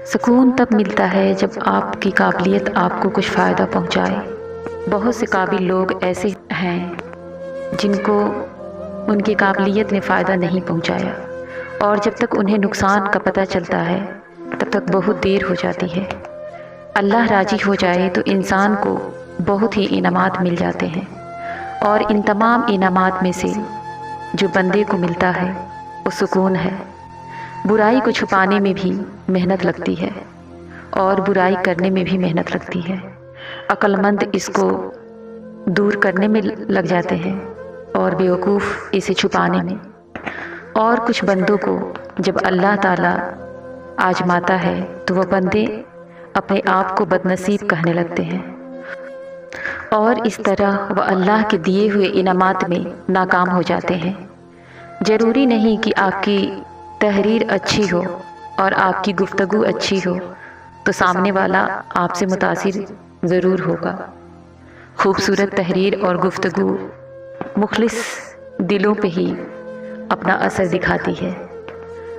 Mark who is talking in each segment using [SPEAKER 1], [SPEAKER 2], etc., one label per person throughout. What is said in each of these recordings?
[SPEAKER 1] سکون تب ملتا ہے جب آپ کی قابلیت آپ کو کچھ فائدہ پہنچائے۔ بہت سے قابل لوگ ایسے ہیں جن کو ان کی قابلیت نے فائدہ نہیں پہنچایا، اور جب تک انہیں نقصان کا پتہ چلتا ہے تب تک بہت دیر ہو جاتی ہے۔ اللہ راضی ہو جائے تو انسان کو بہت ہی انعامات مل جاتے ہیں، اور ان تمام انعامات میں سے جو بندے کو ملتا ہے وہ سکون ہے۔ برائی کو چھپانے میں بھی محنت لگتی ہے اور برائی کرنے میں بھی محنت لگتی ہے۔ عقل مند اس کو دور کرنے میں لگ جاتے ہیں اور بیوقوف اسے چھپانے میں۔ اور کچھ بندوں کو جب اللہ تعالیٰ آزماتا ہے تو وہ بندے اپنے آپ کو بد نصیب کہنے لگتے ہیں، اور اس طرح وہ اللہ کے دیے ہوئے انعامات میں ناکام ہو جاتے ہیں۔ ضروری نہیں کہ آپ کی تحریر اچھی ہو اور آپ کی گفتگو اچھی ہو تو سامنے والا آپ سے متاثر ضرور ہوگا۔ خوبصورت تحریر اور گفتگو مخلص دلوں پہ ہی اپنا اثر دکھاتی ہے۔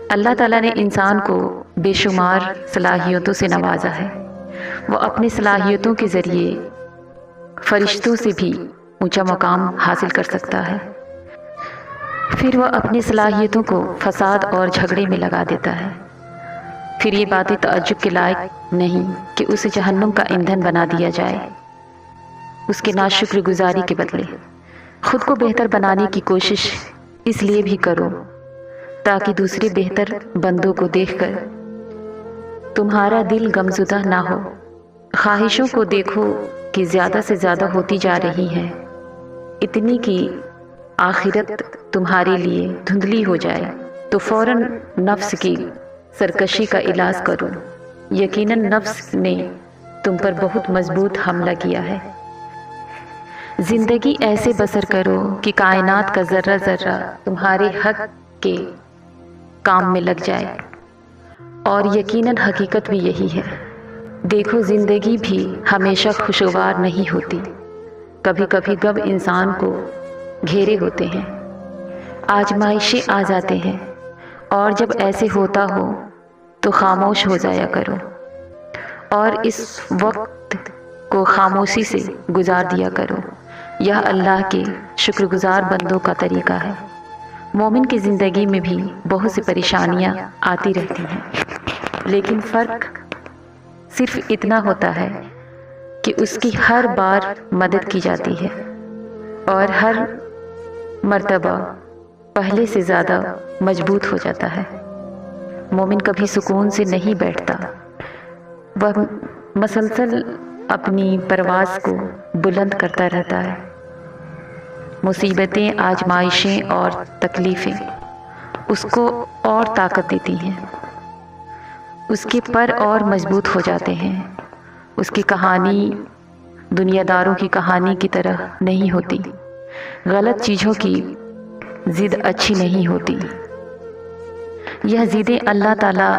[SPEAKER 1] اللہ تعالیٰ نے انسان کو بے شمار صلاحیتوں سے نوازا ہے۔ وہ اپنی صلاحیتوں کے ذریعے فرشتوں سے بھی اونچا مقام حاصل کر سکتا ہے، پھر وہ اپنی صلاحیتوں کو فساد اور جھگڑے میں لگا دیتا ہے۔ پھر یہ باتیں تعجب کے لائق نہیں کہ اسے جہنم کا ایندھن بنا دیا جائے۔ اس کے ناشکر گزاری کے بدلے خود کو بہتر بنانے کی کوشش اس لیے بھی کرو تاکہ دوسرے بہتر بندوں کو دیکھ کر تمہارا دل غمزدہ نہ ہو۔ خواہشوں کو دیکھو کہ زیادہ سے زیادہ ہوتی جا رہی ہیں، اتنی کہ آخرت تمہارے لیے دھندلی ہو جائے تو فوراً نفس کی سرکشی کا علاج کرو۔ یقیناً نفس نے تم پر بہت مضبوط حملہ کیا ہے۔ زندگی ایسے بسر کرو کہ کائنات کا ذرہ ذرہ تمہارے حق کے کام میں لگ جائے، اور یقیناً حقیقت بھی یہی ہے۔ دیکھو زندگی بھی ہمیشہ خوشگوار نہیں ہوتی، کبھی کبھی غم انسان کو گھیرے ہوتے ہیں، آزمائشیں آ جاتے ہیں، اور جب ایسے ہوتا ہو تو خاموش ہو جایا کرو اور اس وقت کو خاموشی سے گزار دیا کرو۔ یہ اللہ کے شکر گزار بندوں کا طریقہ ہے۔ مومن کی زندگی میں بھی بہت سی پریشانیاں آتی رہتی ہیں، لیکن فرق صرف اتنا ہوتا ہے کہ اس کی ہر بار مدد کی جاتی ہے، اور ہر مرتبہ پہلے سے زیادہ مضبوط ہو جاتا ہے۔ مومن کبھی سکون سے نہیں بیٹھتا، وہ مسلسل اپنی پرواز کو بلند کرتا رہتا ہے۔ مصیبتیں، آزمائشیں اور تکلیفیں اس کو اور طاقت دیتی ہیں، اس کے پر اور مضبوط ہو جاتے ہیں۔ اس کی کہانی دنیا داروں کی کہانی کی طرح نہیں ہوتی، غلط چیزوں کی ضد اچھی نہیں ہوتی۔ یہ ضدیں اللہ تعالیٰ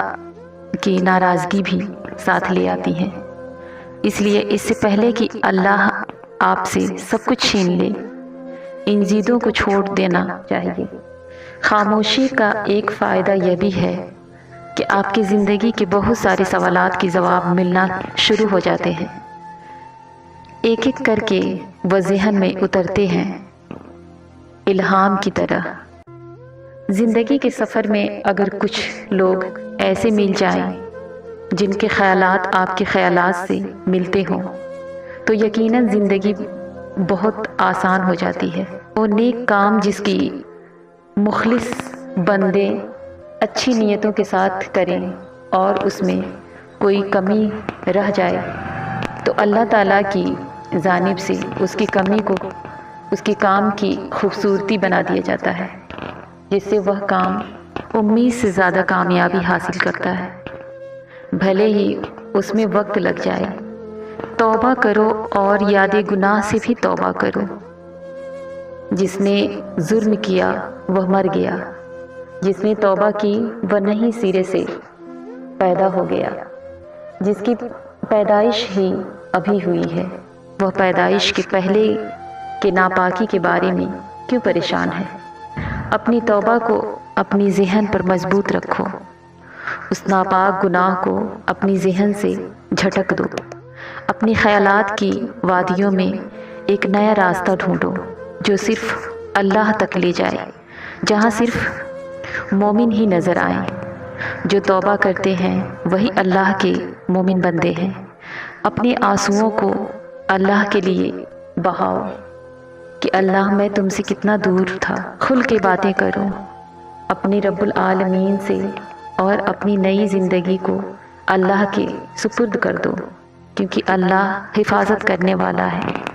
[SPEAKER 1] کی ناراضگی بھی ساتھ لے آتی ہیں، اس لیے اس سے پہلے کہ اللہ آپ سے سب کچھ چھین لے، ان ضدوں کو چھوڑ دینا چاہیے۔ خاموشی کا ایک فائدہ یہ بھی ہے کہ آپ کی زندگی کے بہت سارے سوالات کے جواب ملنا شروع ہو جاتے ہیں، ایک ایک کر کے وہ ذہن میں اترتے ہیں الہام کی طرح۔ زندگی کے سفر میں اگر کچھ لوگ ایسے مل جائیں جن کے خیالات آپ کے خیالات سے ملتے ہوں تو یقیناً زندگی بہت آسان ہو جاتی ہے۔ وہ نیک کام جس کی مخلص بندے اچھی نیتوں کے ساتھ کریں اور اس میں کوئی کمی رہ جائے تو اللہ تعالیٰ کی جانب سے اس کی کمی کو اس کے کام کی خوبصورتی بنا دیا جاتا ہے، جس سے وہ کام امید سے زیادہ کامیابی حاصل کرتا ہے، بھلے ہی اس میں وقت لگ جائے۔ توبہ کرو اور یاد گناہ سے بھی توبہ کرو۔ جس نے ظلم کیا وہ مر گیا، جس نے توبہ کی وہ نہیں سرے سے پیدا ہو گیا۔ جس کی پیدائش ہی ابھی ہوئی ہے وہ پیدائش کے پہلے کے ناپاکی کے بارے میں کیوں پریشان ہے؟ اپنی توبہ کو اپنی ذہن پر مضبوط رکھو، اس ناپاک گناہ کو اپنی ذہن سے جھٹک دو، اپنی خیالات کی وادیوں میں ایک نیا راستہ ڈھونڈو جو صرف اللہ تک لے جائے، جہاں صرف مومن ہی نظر آئیں۔ جو توبہ کرتے ہیں وہی اللہ کے مومن بندے ہیں۔ اپنے آنسوؤں کو اللہ کے لیے بہاؤ کہ اللہ میں تم سے کتنا دور تھا۔ کھل کے باتیں کرو اپنے رب العالمین سے اور اپنی نئی زندگی کو اللہ کے سپرد کر دو، کیونکہ اللہ حفاظت کرنے والا ہے۔